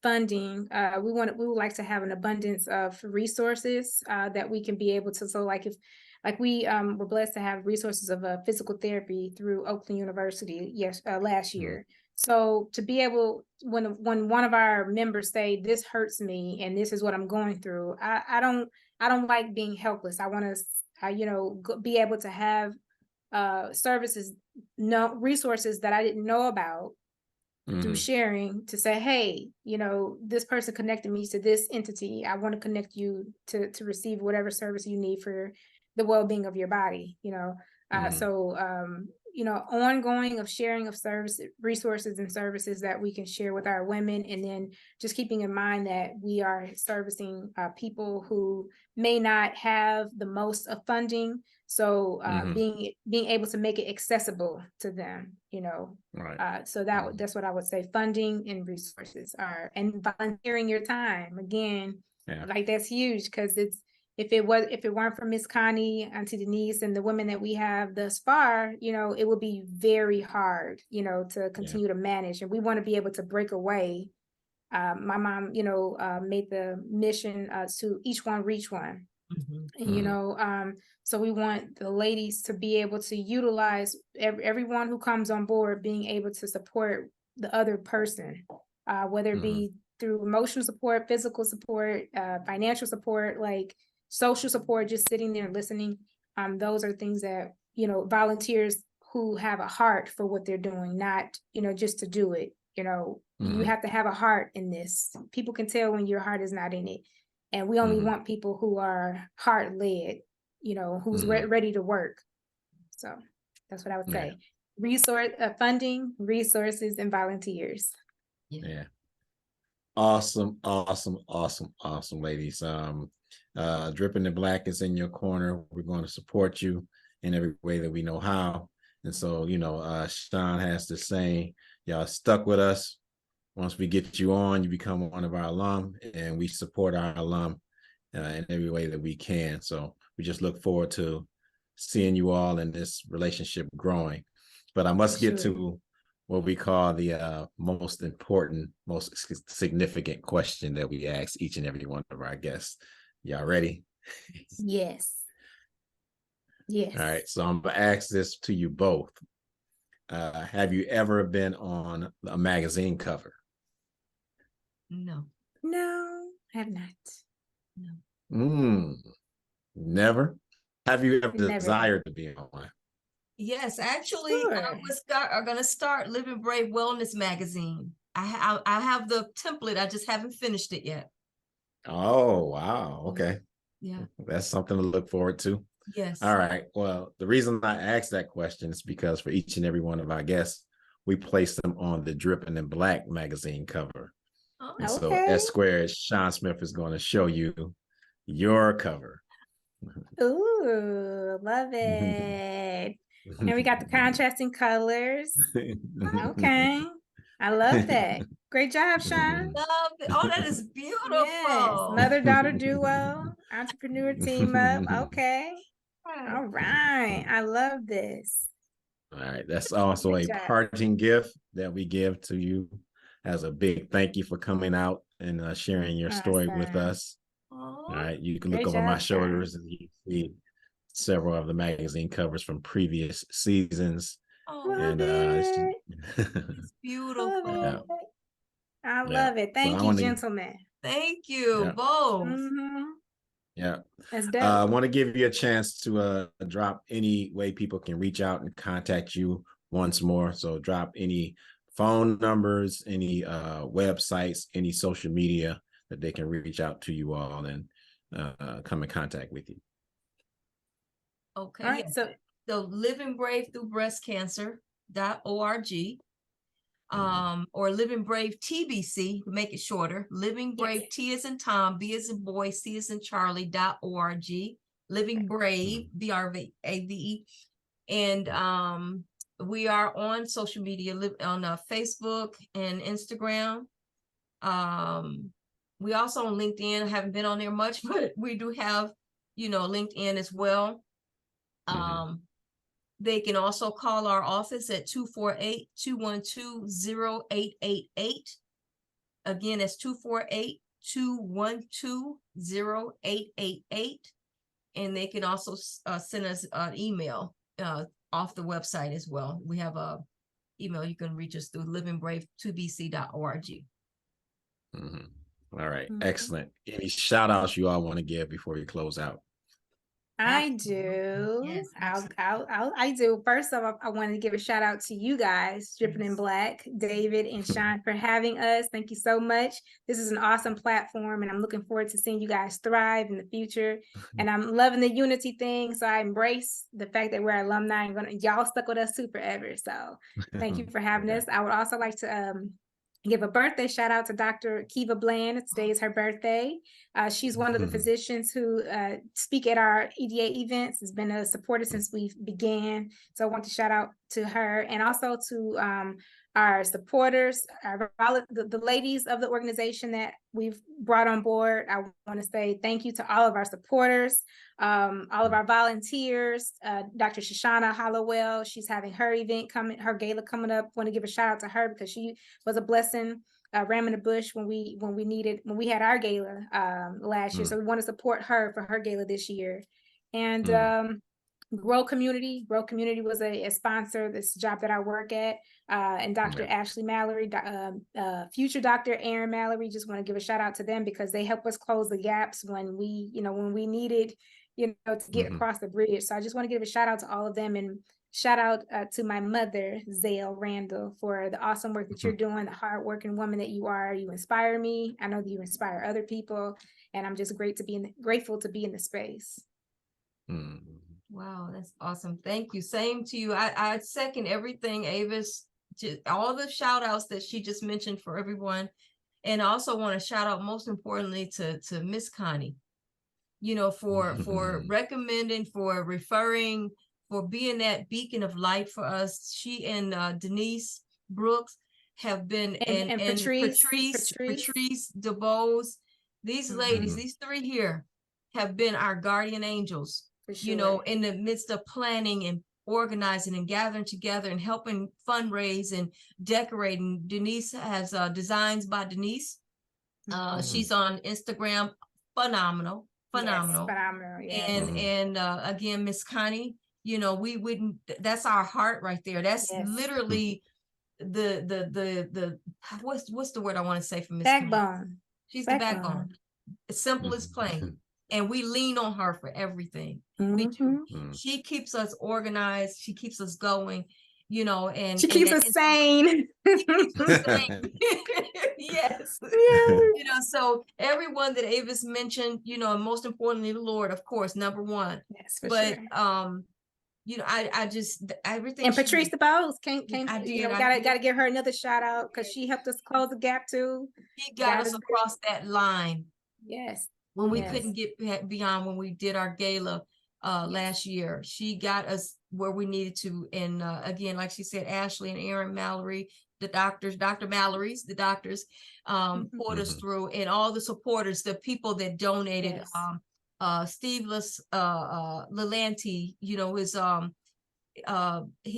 funding, we would like to have an abundance of resources that we can be able to. So, like we were blessed to have resources of physical therapy through Oakland University last year. So to be able, when one of our members say, "This hurts me and this is what I'm going through," I don't like being helpless. I want to be able to have resources that I didn't know about through sharing, to say, hey, this person connected me to this entity. I want to connect you to receive whatever service you need for the well-being of your body, ongoing of sharing of resources and services that we can share with our women. And then just keeping in mind that we are servicing people who may not have the most of funding. So being able to make it accessible to them, Right. So that's what I would say. Funding and resources and volunteering your time. Again, like that's huge, because if it weren't for Miss Connie, Auntie Denise, and the women that we have thus far, it would be very hard, to continue to manage. And we want to be able to break away. My mom, made the mission to each one reach one. And, so we want the ladies to be able to utilize everyone who comes on board, being able to support the other person, whether it be through emotional support, physical support, financial support, like social support, just sitting there listening. Those are things that, volunteers who have a heart for what they're doing, not, just to do it. You have to have a heart in this. People can tell when your heart is not in it. And we only want people who are heart-led, who's ready to work. So that's what I would say. Funding, resources, and volunteers. Yeah. Awesome, ladies. Dripping the Black is in your corner. We're going to support you in every way that we know how. And so, Sean has to say, y'all stuck with us. Once we get you on, you become one of our alum, and we support our alum in every way that we can. So we just look forward to seeing you all in this relationship growing. But I must get to what we call the most important, most significant question that we ask each and every one of our guests. Y'all ready? Yes. All right. So I'm going to ask this to you both. Have you ever been on a magazine cover? No, I have not. No. Never? Have you ever desired to be on one? Yes, actually, I'm going to start Living Brave Wellness Magazine. I have the template. I just haven't finished it yet. Oh, wow. Okay. Yeah. That's something to look forward to. Yes. All right. Well, the reason I asked that question is because for each and every one of our guests, we place them on the Dripping in Black magazine cover. Oh, and so S Squared, Sean Smith is going to show you your cover. Ooh, love it. And we got the contrasting colors. Okay. I love that. Great job, Sean. Love it. Oh, that is beautiful. Yes. Mother-daughter duo, entrepreneur team up. Okay. All right. I love this. All right. That's also a parting gift that we give to you as a big thank you for coming out and sharing your story with us. All right. You can look over my shoulders and you see several of the magazine covers from previous seasons. And it's beautiful. I love it. Thank you, gentlemen. Thank you both. Yeah. That's dope. I want to give you a chance to drop any way people can reach out and contact you once more. So drop any phone numbers, any websites, any social media that they can reach out to you all and come in contact with you. Okay. All right. So livingbrave through breast cancer.org. or Living Brave TBC, to make it shorter. Living Brave, T as in Tom, B as in boy, C as in Charlie.org. Living Brave, BRAVE. And we are on social media, on Facebook and Instagram. We also on LinkedIn. Haven't been on there much, but we do have, LinkedIn as well. They can also call our office at 248-212-0888. Again, that's 248-212-0888. And they can also send us an email off the website as well. We have a email. You can reach us through livingbrave2bc.org. All right. Excellent. Any shout outs you all want to give before you close out? I do. Yes, I do. First off, I wanted to give a shout out to you guys, Dripping in Black, David and Sean, for having us. Thank you so much. This is an awesome platform, and I'm looking forward to seeing you guys thrive in the future. And I'm loving the unity thing, so I embrace the fact that we're alumni and y'all stuck with us too forever. So thank you for having us. I would also like to give a birthday shout out to Dr. Kiva Bland. Today is her birthday. She's one of the physicians who speak at our EDA events, has been a supporter since we began. So I want to shout out to her, and also to our supporters, the ladies of the organization that we've brought on board. I want to say thank you to all of our supporters, all of our volunteers. Dr. Shoshana Hollowell, she's having her event coming, her gala coming up. Want to give a shout out to her because she was a blessing, ram in the bush when we had our gala last year. So we want to support her for her gala this year. And Grow Community was a sponsor, this job that I work at, and Dr. Ashley Mallory, future Dr. Aaron Mallory, just want to give a shout out to them because they help us close the gaps when we needed, to get across the bridge. So I just want to give a shout out to all of them, and shout out to my mother, Zell Randle, for the awesome work that you're doing, the hardworking woman that you are. You inspire me. I know that you inspire other people, and I'm just grateful to be in the space. Wow, that's awesome. Thank you. Same to you. I second everything Avis, all the shout outs that she just mentioned for everyone. And I also want to shout out, most importantly, to Miss Connie, for recommending, for referring, for being that beacon of light for us. She and Denise Brooks have been, and Patrice DeBose, these ladies, these three here have been our guardian angels. Sure. In the midst of planning and organizing and gathering together and helping fundraise and decorating. Denise has Designs by Denise. She's on Instagram. Phenomenal. Yes, phenomenal. Yes. And again, Miss Connie, we wouldn't, that's our heart right there. That's literally the what's the word I want to say for Miss Connie? Backbone. She's the backbone. As simple as plain. And we lean on her for everything. We do. She keeps us organized. She keeps us going, and she keeps us sane. Yes. So everyone that Avis mentioned, and most importantly, the Lord, of course, number one. Yes, for sure. I just, everything. And Patrice DeBose came. Gotta give her another shout out because she helped us close the gap too. She got us across that line. Yes. When we couldn't get beyond, when we did our gala last year, she got us where we needed to. And again, like she said, Ashley and Aaron Mallory, the doctors, Dr. Mallory's, the doctors pulled us through, and all the supporters, the people that donated. Steve Lalanti, he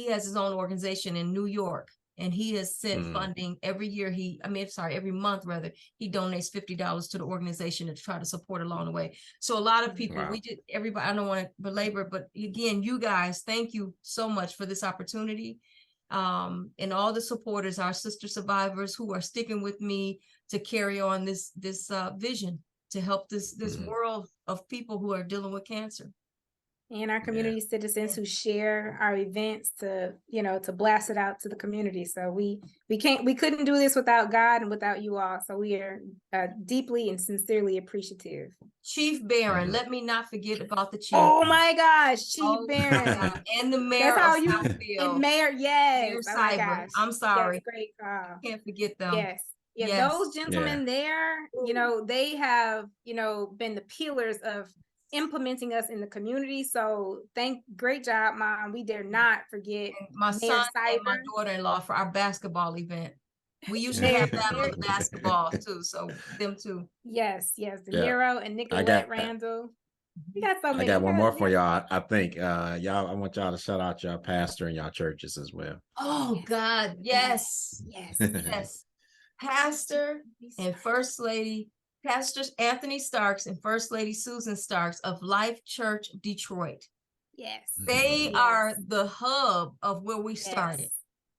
has his own organization in New York. And he has sent funding every year. Every month rather, he donates $50 to the organization to try to support along the way. So a lot of people, everybody, I don't want to belabor, but again, you guys, thank you so much for this opportunity. And all the supporters, our sister survivors who are sticking with me to carry on this vision to help this world of people who are dealing with cancer. and our community citizens who share our events to, to blast it out to the community. So we couldn't do this without God and without you all. So we are deeply and sincerely appreciative. Chief Barron, let me not forget about the chief. Oh my gosh, Chief Oh my Barron. God. And the mayor That's how of you Southfield. and Mayor, yes. Mayor Oh my Cyber. gosh. I'm sorry. Yes, great call. Can't forget them. Yes. Yeah, Yes. those gentlemen there, they have, been the pillars of implementing us in the community. So great job, Mom. We dare not forget And my Mayor son and my Cyber. daughter-in-law for our basketball event. We usually Mayor- have that Mayor- on the basketball too. So them too. Yes, De Yeah. Niro and Nicolette Randall. We got so many. I got one more for y'all. I think y'all. I want y'all to shout out your pastor and y'all churches as well. Oh God, yes. Yes. Yes. Pastor and First Lady, Pastors Anthony Starks and First Lady Susan Starks of Life Church Detroit. Yes. They Yes. are the hub of where we started.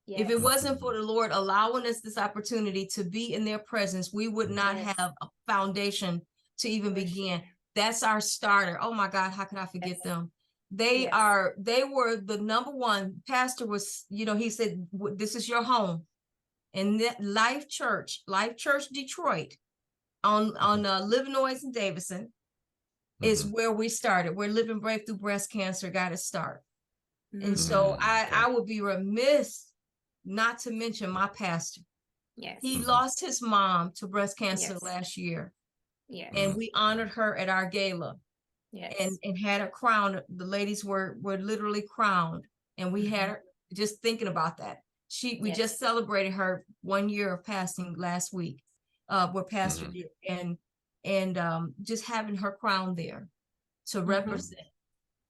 Yes. If it wasn't for the Lord allowing us this opportunity to be in their presence, we would not have a foundation to even begin. That's our starter. Oh my God, how could I forget them? They were the number one. Pastor was, he said, this is your home. And that Life Church Detroit on Livernois and Davison is where we started. Where Living Brave Through Breast Cancer got its start. And so I would be remiss not to mention my pastor. Yes. He lost his mom to breast cancer last year. Yes. And we honored her at our gala. Yes. And had her crowned. The ladies were literally crowned. And we had her, just thinking about that. We just celebrated her 1 year of passing last week, where Pastor did, and just having her crown there to represent,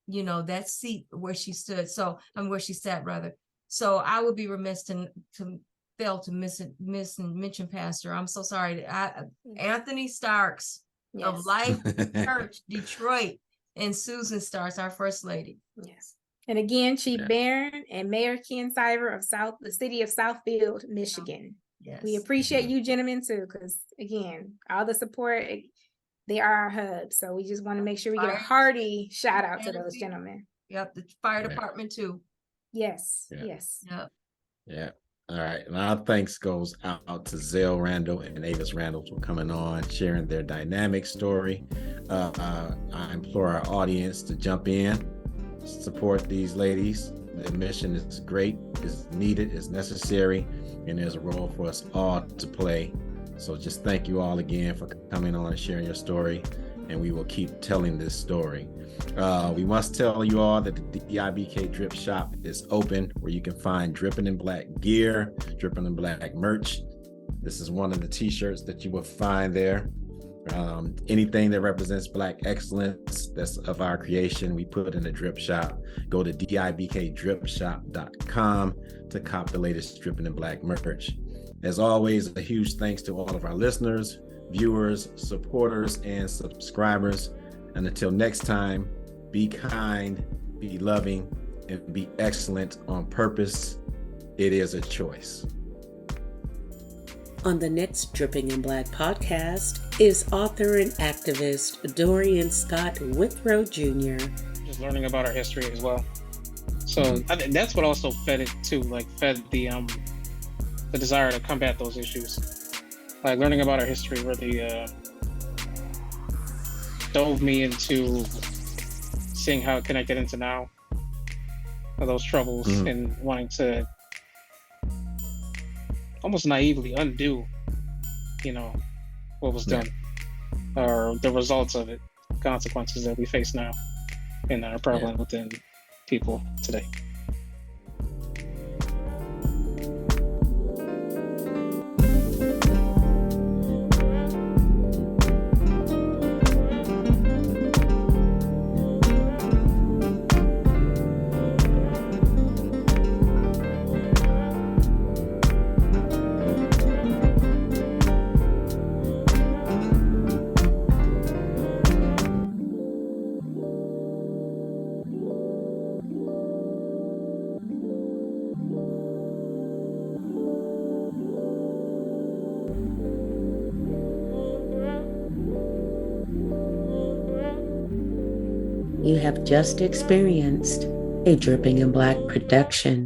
that seat where she stood. So where she sat rather. So I would be remiss to fail to miss and mention Pastor. I'm so sorry. Anthony Starks of Life Church Detroit and Susan Starks, our First Lady. Yes. And again, Chief Barron and Mayor Ken Cyber of the city of Southfield, Michigan. Yes. We appreciate you gentlemen too, because again, all the support, they are our hub. So we just want to make sure we get a hearty shout out to those gentlemen. Yep, the fire department too. Yes. Yes. Yep. Yeah. All right. And our thanks goes out to Zell Randle and Avis Randle for coming on, sharing their dynamic story. I implore our audience to jump in, support these ladies. The mission is great, is needed, is necessary, and there's a role for us all to play. So just thank you all again for coming on and sharing your story, and we will keep telling this story. We must tell you all that the DIBK Drip Shop is open, where you can find Drippin' in Black gear, Drippin' in Black merch. This is one of the t-shirts that you will find there. Anything that represents Black excellence that's of our creation, we put in the Drip Shop. Go to dibkdripshop.com to cop the latest Drippin' in Black merch. As always, a huge thanks to all of our listeners, viewers, supporters, and subscribers. And until next time, be kind, be loving, and be excellent on purpose. It is a choice. On the next Dripping in Black podcast is author and activist Dorian Scott Withrow Jr. Just learning about our history as well. So I think that's what also fed it too, fed the desire to combat those issues. Learning about our history really dove me into seeing how it connected into now, those troubles, and wanting to almost naively undo, what was done, or the results of it, consequences that we face now and that are prevalent within people today. You have just experienced a Dripping in Black production.